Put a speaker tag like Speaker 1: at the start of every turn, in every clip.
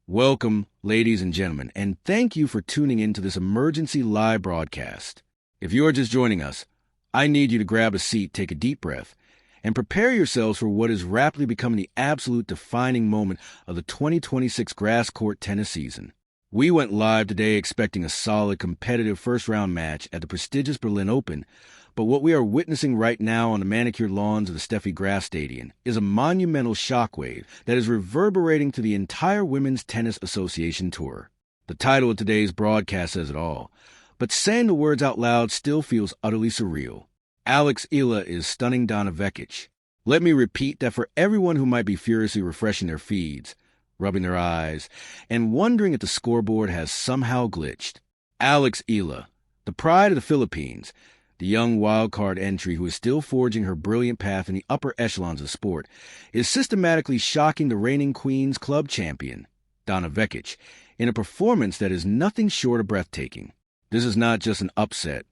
Speaker 1: Welcome, ladies and gentlemen, and thank you for tuning in to this emergency live broadcast. If you are just joining us, I need you to grab a seat, take a deep breath, and prepare yourselves for what is rapidly becoming the absolute defining moment of the 2026 grass court tennis season. We went live today expecting a solid, competitive first-round match at the prestigious Berlin Open, but what we are witnessing right now on the manicured lawns of the Steffi Graf Stadion is a monumental shockwave that is reverberating through the entire Women's Tennis Association Tour. The title of today's broadcast says it all, but saying the words out loud still feels utterly surreal. Eala is stunning Donna Vekic. Let me repeat that for everyone who might be furiously refreshing their feeds, rubbing their eyes, and wondering if the scoreboard has somehow glitched. Eala, the pride of the Philippines, the young wildcard entry who is still forging her brilliant path in the upper echelons of sport, is systematically shocking the reigning Queen's Club champion, Donna Vekic, in a performance that is nothing short of breathtaking. This is not just an upset.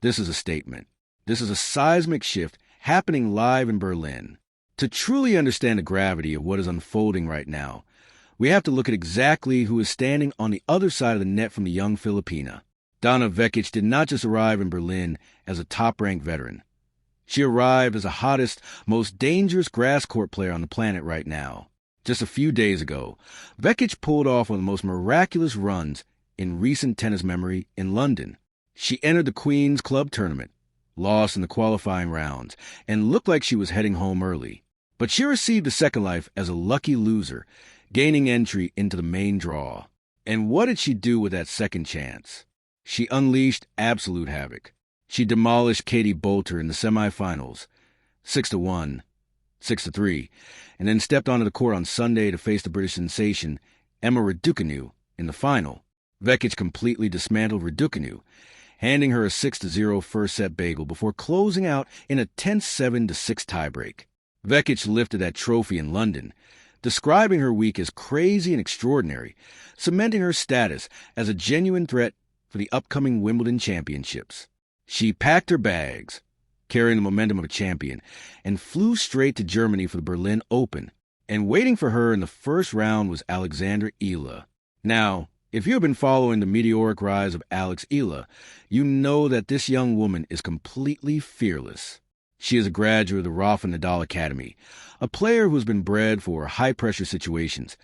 Speaker 1: This is a statement. This is a seismic shift happening live in Berlin. To truly understand the gravity of what is unfolding right now, we have to look at exactly who is standing on the other side of the net from the young Filipina. Donna Vekic did not just arrive in Berlin as a top-ranked veteran. She arrived as the hottest, most dangerous grass court player on the planet right now. Just a few days ago, Vekic pulled off one of the most miraculous runs in recent tennis memory in London. She entered the Queen's Club tournament, lost in the qualifying rounds, and looked like she was heading home early. But she received a second life as a lucky loser, gaining entry into the main draw. And what did she do with that second chance? She unleashed absolute havoc. She demolished Katie Bolter in the semifinals, 6-1, 6-3, and then stepped onto the court on Sunday to face the British sensation Emma Raducanu in the final. Vekic completely dismantled Raducanu, handing her a 6-0 first-set bagel before closing out in a tense 7-6 tiebreak. Vekic lifted that trophy in London, describing her week as crazy and extraordinary, cementing her status as a genuine threat for the upcoming Wimbledon championships. She packed her bags, carrying the momentum of a champion, and flew straight to Germany for the Berlin Open. And waiting for her in the first round was Eala. Now, if you have been following the meteoric rise of Eala, you know that this young woman is completely fearless. She is a graduate of the Rafa Nadal Academy, a player who has been bred for high-pressure situations.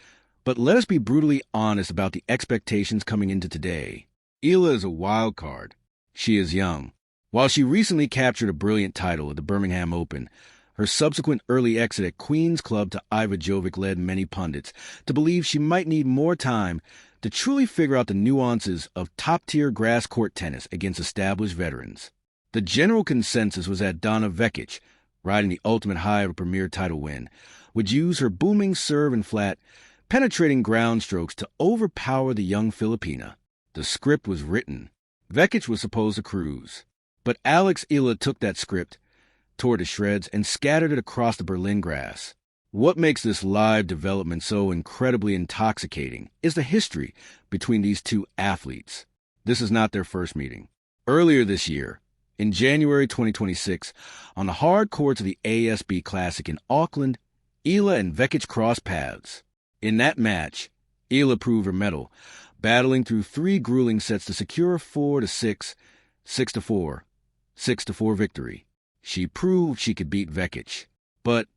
Speaker 1: But let us be brutally honest about the expectations coming into today. Eala is a wild card. She is young. While she recently captured a brilliant title at the Birmingham Open, her subsequent early exit at Queen's Club to Iva Jovic led many pundits to believe she might need more time to truly figure out the nuances of top-tier grass court tennis against established veterans. The general consensus was that Donna Vekic, riding the ultimate high of a premier title win, would use her booming serve and flat, penetrating ground strokes to overpower the young Filipina. The script was written. Vekic was supposed to cruise. But Eala took that script, tore it to shreds, and scattered it across the Berlin grass. What makes this live development so incredibly intoxicating is the history between these two athletes. This is not their first meeting. Earlier this year, in January 2026, on the hard courts of the ASB Classic in Auckland, Eala and Vekic crossed paths. In that match, Eala proved her mettle, battling through 3 grueling sets to secure a 4-6, 6-4, 6-4 victory. She proved she could beat Vekic. But,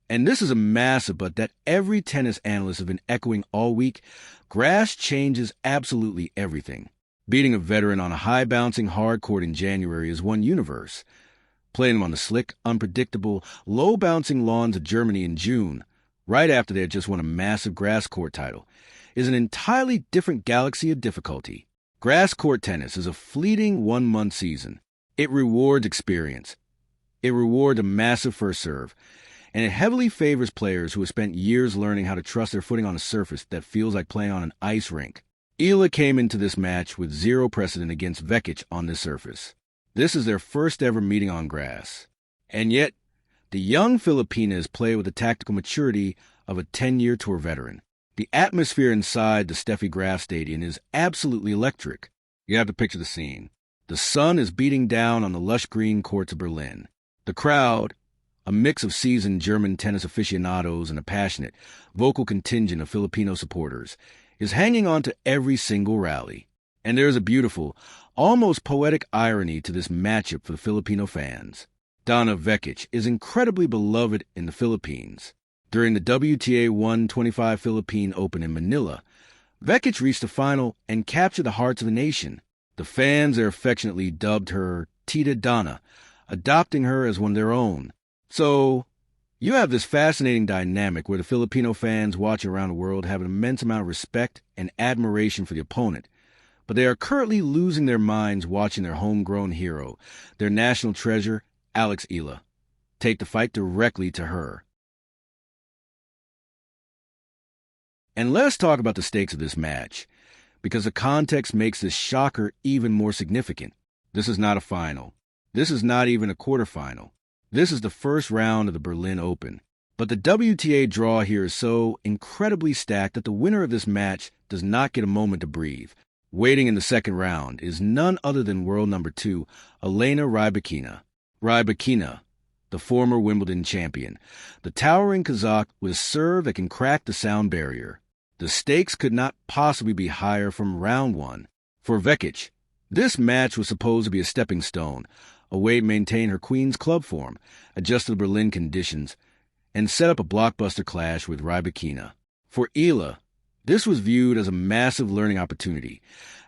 Speaker 1: and this is a massive but that every tennis analyst has been echoing all week, grass changes absolutely everything. Beating a veteran on a high-bouncing hard court in January is one universe. Playing them on the slick, unpredictable, low-bouncing lawns of Germany in June, right after they had just won a massive grass court title, is an entirely different galaxy of difficulty. Grass court tennis is a fleeting 1-month season. It rewards experience. It rewards a massive first serve. And it heavily favors players who have spent years learning how to trust their footing on a surface that feels like playing on an ice rink. Eala came into this match with zero precedent against Vekic on this surface. This is their first ever meeting on grass. And yet, the young Filipina is played with the tactical maturity of a 10-year tour veteran. The atmosphere inside the Steffi Graf Stadion is absolutely electric. You have to picture the scene. The sun is beating down on the lush green courts of Berlin. The crowd, a mix of seasoned German tennis aficionados and a passionate, vocal contingent of Filipino supporters, is hanging on to every single rally. And there is a beautiful, almost poetic irony to this matchup for the Filipino fans. Donna Vekic is incredibly beloved in the Philippines. During the WTA 125 Philippine Open in Manila, Vekic reached the final and captured the hearts of the nation. The fans there affectionately dubbed her Tita Donna, adopting her as one of their own. So, you have this fascinating dynamic where the Filipino fans watching around the world have an immense amount of respect and admiration for the opponent, but they are currently losing their minds watching their homegrown hero, their national treasure, Eala, take the fight directly to her. And let's talk about the stakes of this match, because the context makes this shocker even more significant. This is not a final. This is not even a quarterfinal. This is the first round of the Berlin Open. But the WTA draw here is so incredibly stacked that the winner of this match does not get a moment to breathe. Waiting in the second round is none other than world number 2, Elena Rybakina. Rybakina, the former Wimbledon champion, the towering Kazakh with a serve that can crack the sound barrier. The stakes could not possibly be higher from round 1. For Vekic, this match was supposed to be a stepping stone, a way to maintain her Queen's Club form, adjust to the Berlin conditions, and set up a blockbuster clash with Rybakina. For Eala, this was viewed as a massive learning opportunity,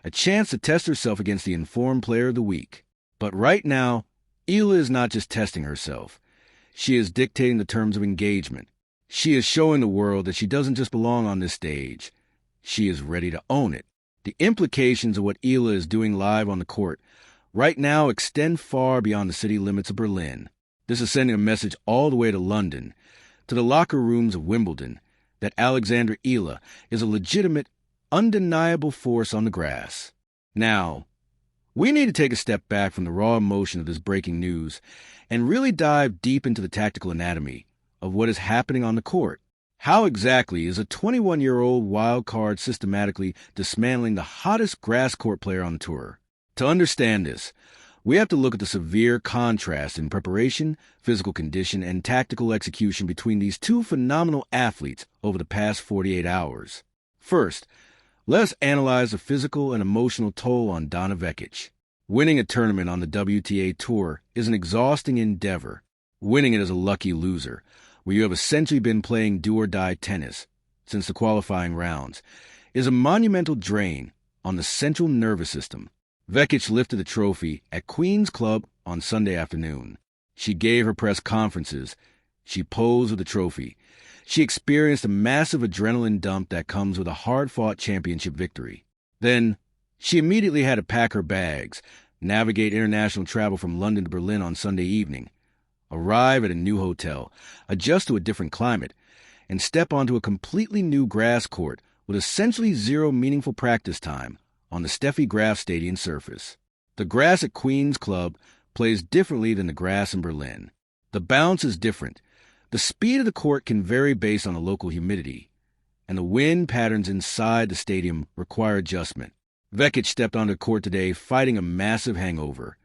Speaker 1: a chance to test herself against the informed player of the week. But right now, Eala is not just testing herself. She is dictating the terms of engagement. She is showing the world that she doesn't just belong on this stage. She is ready to own it. The implications of what Eala is doing live on the court right now extend far beyond the city limits of Berlin. This is sending a message all the way to London, to the locker rooms of Wimbledon, that Alexandra Eala is a legitimate, undeniable force on the grass. Now, we need to take a step back from the raw emotion of this breaking news and really dive deep into the tactical anatomy of what is happening on the court. How exactly is a 21-year-old wild card systematically dismantling the hottest grass court player on the tour? To understand this, we have to look at the severe contrast in preparation, physical condition, and tactical execution between these two phenomenal athletes over the past 48 hours. First, let's analyze the physical and emotional toll on Donna Vekic. Winning a tournament on the WTA Tour is an exhausting endeavor. Winning it as a lucky loser, where you have essentially been playing do-or-die tennis since the qualifying rounds, is a monumental drain on the central nervous system. Vekic lifted the trophy at Queen's Club on Sunday afternoon. She gave her press conferences. She posed with the trophy. She experienced a massive adrenaline dump that comes with a hard-fought championship victory. Then, she immediately had to pack her bags, navigate international travel from London to Berlin on Sunday evening, arrive at a new hotel, adjust to a different climate, and step onto a completely new grass court with essentially zero meaningful practice time on the Steffi Graf Stadium surface. The grass at Queen's Club plays differently than the grass in Berlin. The bounce is different. The speed of the court can vary based on the local humidity, and the wind patterns inside the stadium require adjustment. Vekic stepped onto the court today fighting a massive hangover.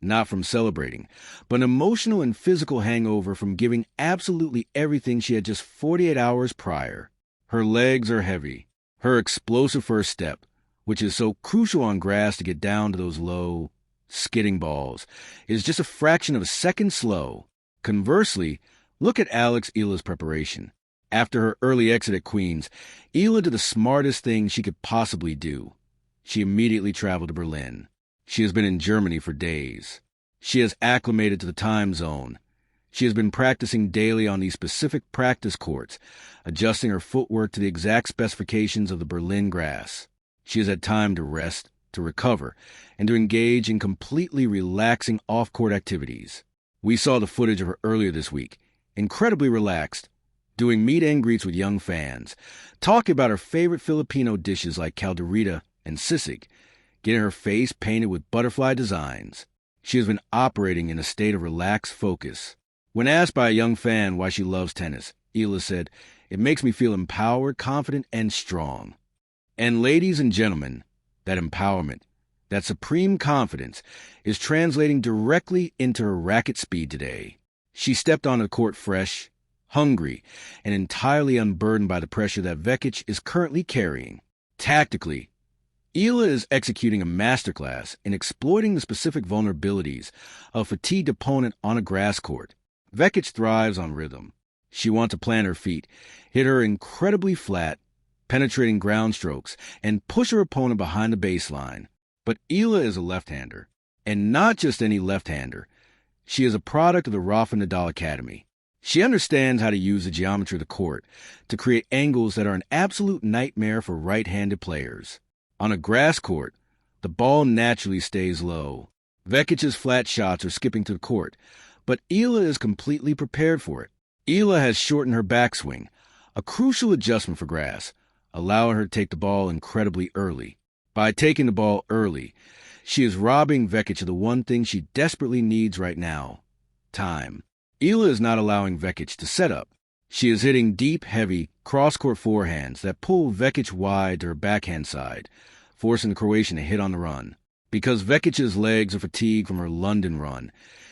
Speaker 1: Not from celebrating, but an emotional and physical hangover from giving absolutely everything she had just 48 hours prior. Her legs are heavy. Her explosive first step, which is so crucial on grass to get down to those low, skidding balls, is just a fraction of a second slow. Conversely, look at Eala's preparation. After her early exit at Queen's, Eala did the smartest thing she could possibly do. She immediately traveled to Berlin. She has been in Germany for days. She has acclimated to the time zone. She has been practicing daily on these specific practice courts, adjusting her footwork to the exact specifications of the Berlin grass. She has had time to rest, to recover, and to engage in completely relaxing off-court activities. We saw the footage of her earlier this week, incredibly relaxed, doing meet and greets with young fans, talking about her favorite Filipino dishes like calderita and sisig, getting her face painted with butterfly designs. She has been operating in a state of relaxed focus. When asked by a young fan why she loves tennis, Eala said, "It makes me feel empowered, confident, and strong." And ladies and gentlemen, that empowerment, that supreme confidence, is translating directly into her racket speed today. She stepped onto the court fresh, hungry, and entirely unburdened by the pressure that Vekic is currently carrying. Tactically, Eala is executing a masterclass in exploiting the specific vulnerabilities of a fatigued opponent on a grass court. Vekic thrives on rhythm. She wants to plant her feet, hit her incredibly flat, penetrating ground strokes, and push her opponent behind the baseline. But Eala is a left-hander, and not just any left-hander. She is a product of the Rafa Nadal Academy. She understands how to use the geometry of the court to create angles that are an absolute nightmare for right-handed players. On a grass court, the ball naturally stays low. Vekic's flat shots are skipping to the court, but Eala is completely prepared for it. Eala has shortened her backswing, a crucial adjustment for grass, allowing her to take the ball incredibly early. By taking the ball early, she is robbing Vekic of the one thing she desperately needs right now: time. Eala is not allowing Vekic to set up. She is hitting deep, heavy, cross-court forehands that pull Vekic wide to her backhand side, forcing the Croatian to hit on the run. Because Vekic's legs are fatigued from her London run,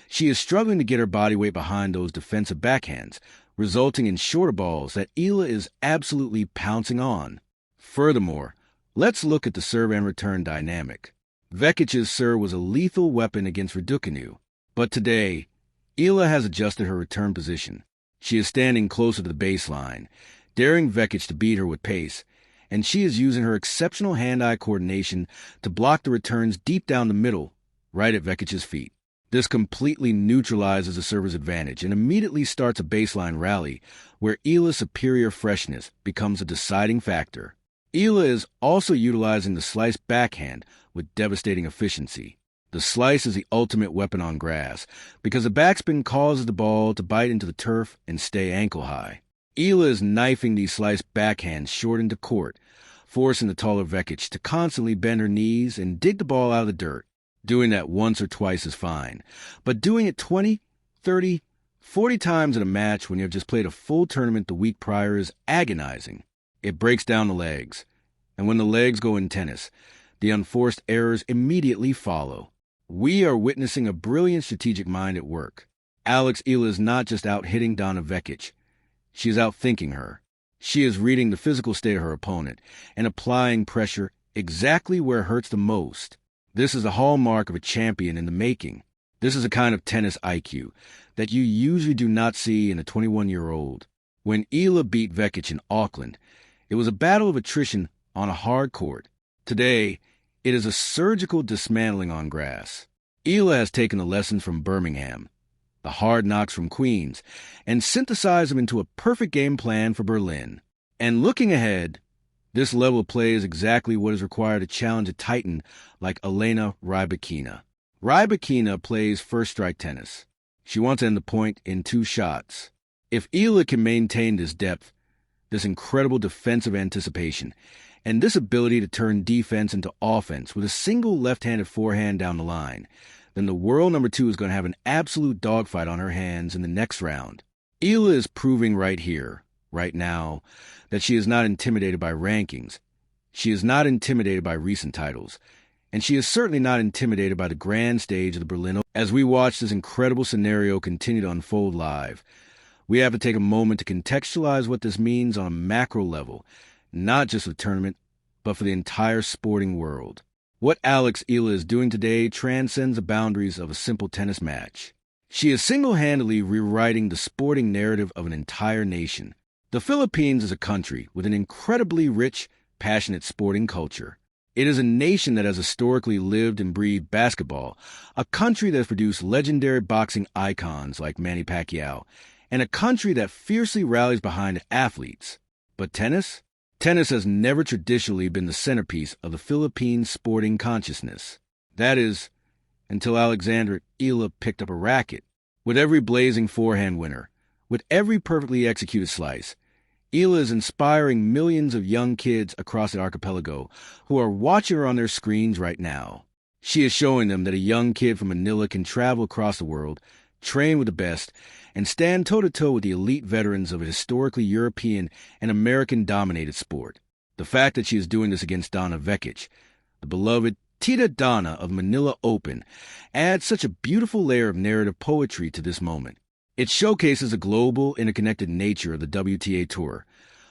Speaker 1: she is struggling to get her body weight behind those defensive backhands, resulting in shorter balls that Eala is absolutely pouncing on. Furthermore, let's look at the serve and return dynamic. Vekic's serve was a lethal weapon against Raducanu, but today, Eala has adjusted her return position. She is standing closer to the baseline, daring Vekic to beat her with pace, and she is using her exceptional hand-eye coordination to block the returns deep down the middle, right at Vekic's feet. This completely neutralizes the server's advantage and immediately starts a baseline rally where Eala's superior freshness becomes a deciding factor. Eala is also utilizing the slice backhand with devastating efficiency. The slice is the ultimate weapon on grass because the backspin causes the ball to bite into the turf and stay ankle-high. Eala is knifing these slice backhands short into court, forcing the taller Vekic to constantly bend her knees and dig the ball out of the dirt. Doing that once or twice is fine, but doing it 20, 30, 40 times in a match when you have just played a full tournament the week prior is agonizing. It breaks down the legs, and when the legs go in tennis, the unforced errors immediately follow. We are witnessing a brilliant strategic mind at work. Eala is not just out-hitting Donna Vekic. She is out-thinking her. She is reading the physical state of her opponent and applying pressure exactly where it hurts the most. This is the hallmark of a champion in the making. This is a kind of tennis IQ that you usually do not see in a 21-year-old. When Eala beat Vekic in Auckland, it was a battle of attrition on a hard court. Today, it is a surgical dismantling on grass. Eala has taken the lessons from Birmingham, the hard knocks from Queens, and synthesized them into a perfect game plan for Berlin. And looking ahead, this level of play is exactly what is required to challenge a titan like Elena Rybakina. Rybakina plays first-strike tennis. She wants to end the point in 2 shots. If Eala can maintain this depth, this incredible defensive anticipation, and this ability to turn defense into offense with a single left-handed forehand down the line, then the world number 2 is going to have an absolute dogfight on her hands in the next round. Eala is proving right here, right now, that she is not intimidated by rankings. She is not intimidated by recent titles. And she is certainly not intimidated by the grand stage of the Berlin Open. As we watch this incredible scenario continue to unfold live, we have to take a moment to contextualize what this means on a macro level, not just for the tournament, but for the entire sporting world. What Eala is doing today transcends the boundaries of a simple tennis match. She is single-handedly rewriting the sporting narrative of an entire nation. The Philippines is a country with an incredibly rich, passionate sporting culture. It is a nation that has historically lived and breathed basketball, a country that has produced legendary boxing icons like Manny Pacquiao, and a country that fiercely rallies behind athletes. But tennis? Tennis has never traditionally been the centerpiece of the Philippine sporting consciousness. That is, until Alexandra Eala picked up a racket. With every blazing forehand winner, with every perfectly executed slice, Eala is inspiring millions of young kids across the archipelago who are watching her on their screens right now. She is showing them that a young kid from Manila can travel across the world, train with the best, and stand toe-to-toe with the elite veterans of a historically European and American-dominated sport. The fact that she is doing this against Donna Vekic, the beloved Tita Donna of Manila Open, adds such a beautiful layer of narrative poetry to this moment. It showcases the global, interconnected nature of the WTA Tour,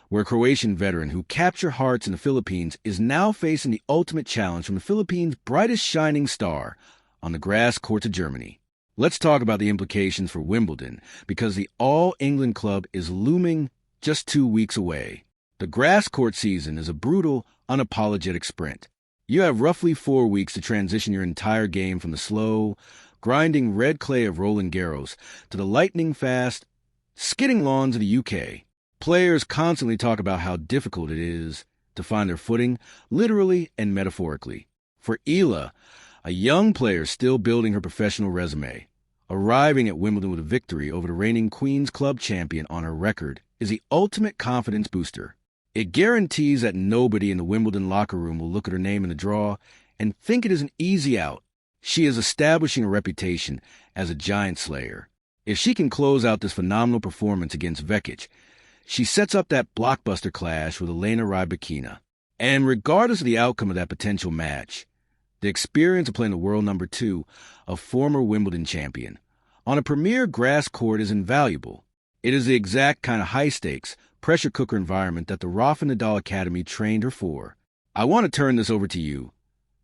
Speaker 1: where a Croatian veteran who captured hearts in the Philippines is now facing the ultimate challenge from the Philippines' brightest shining star on the grass courts of Germany. Let's talk about the implications for Wimbledon, because the All-England club is looming just 2 weeks away. The grass court season is a brutal, unapologetic sprint. You have roughly 4 weeks to transition your entire game from the slow, grinding red clay of Roland Garros to the lightning-fast, skidding lawns of the UK. Players constantly talk about how difficult it is to find their footing, literally and metaphorically. For Eala, a young player still building her professional resume, arriving at Wimbledon with a victory over the reigning Queen's Club champion on her record is the ultimate confidence booster. It guarantees that nobody in the Wimbledon locker room will look at her name in the draw and think it is an easy out. She is establishing a reputation as a giant slayer. If she can close out this phenomenal performance against Vekic, she sets up that blockbuster clash with Eala Vekić. And regardless of the outcome of that potential match, the experience of playing the world number 2, a former Wimbledon champion, on a premier grass court is invaluable. It is the exact kind of high-stakes, pressure cooker environment that the Rafa Nadal Academy trained her for. I want to turn this over to you,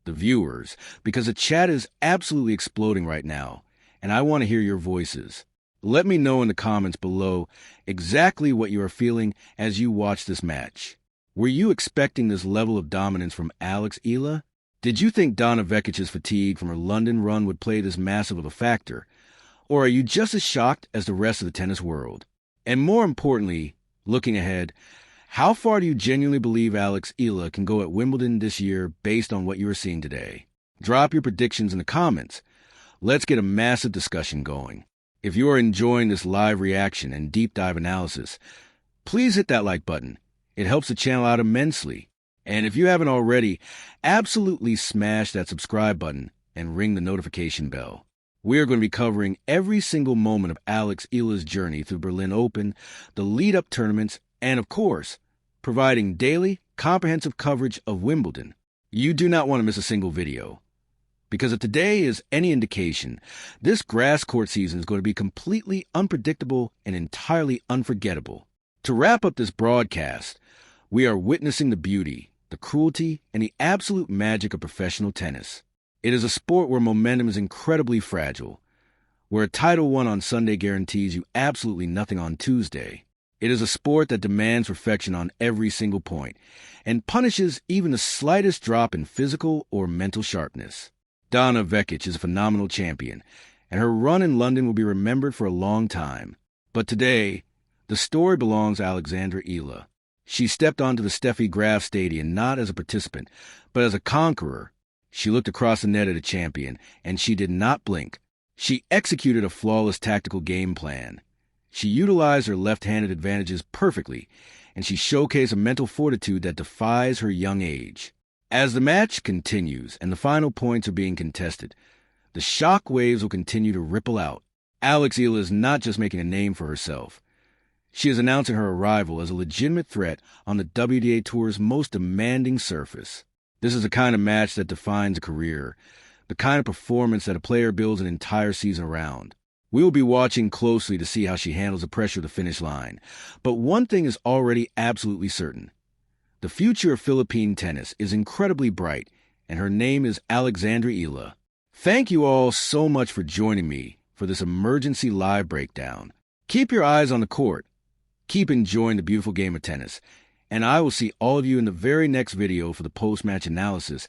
Speaker 1: the viewers, because the chat is absolutely exploding right now, and I want to hear your voices. Let me know in the comments below exactly what you are feeling as you watch this match. Were you expecting this level of dominance from Eala? Did you think Donna Vekic's fatigue from her London run would play this massive of a factor? Or are you just as shocked as the rest of the tennis world? And more importantly, looking ahead, how far do you genuinely believe Eala can go at Wimbledon this year based on what you are seeing today? Drop your predictions in the comments. Let's get a massive discussion going. If you are enjoying this live reaction and deep dive analysis, please hit that like button. It helps the channel out immensely. And if you haven't already, absolutely smash that subscribe button and ring the notification bell. We are going to be covering every single moment of Eala's journey through Berlin Open, the lead-up tournaments, and of course, providing daily, comprehensive coverage of Wimbledon. You do not want to miss a single video. Because if today is any indication, this grass court season is going to be completely unpredictable and entirely unforgettable. To wrap up this broadcast, we are witnessing the beauty, the cruelty, and the absolute magic of professional tennis. It is a sport where momentum is incredibly fragile, where a title won on Sunday guarantees you absolutely nothing on Tuesday. It is a sport that demands perfection on every single point and punishes even the slightest drop in physical or mental sharpness. Donna Vekić is a phenomenal champion, and her run in London will be remembered for a long time. But today, the story belongs to Eala. She stepped onto the Steffi Graf Stadium not as a participant, but as a conqueror. She looked across the net at a champion, and she did not blink. She executed a flawless tactical game plan. She utilized her left-handed advantages perfectly, and she showcased a mental fortitude that defies her young age. As the match continues and the final points are being contested, the shock waves will continue to ripple out. Eala is not just making a name for herself. She is announcing her arrival as a legitimate threat on the WTA Tour's most demanding surface. This is the kind of match that defines a career, the kind of performance that a player builds an entire season around. We will be watching closely to see how she handles the pressure of the finish line. But one thing is already absolutely certain. The future of Philippine tennis is incredibly bright, and her name is Eala. Thank you all so much for joining me for this emergency live breakdown. Keep your eyes on the court. Keep enjoying the beautiful game of tennis. And I will see all of you in the very next video for the post-match analysis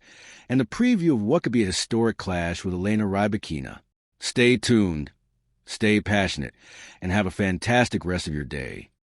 Speaker 1: and the preview of what could be a historic clash with Eala Vekić. Stay tuned, stay passionate, and have a fantastic rest of your day.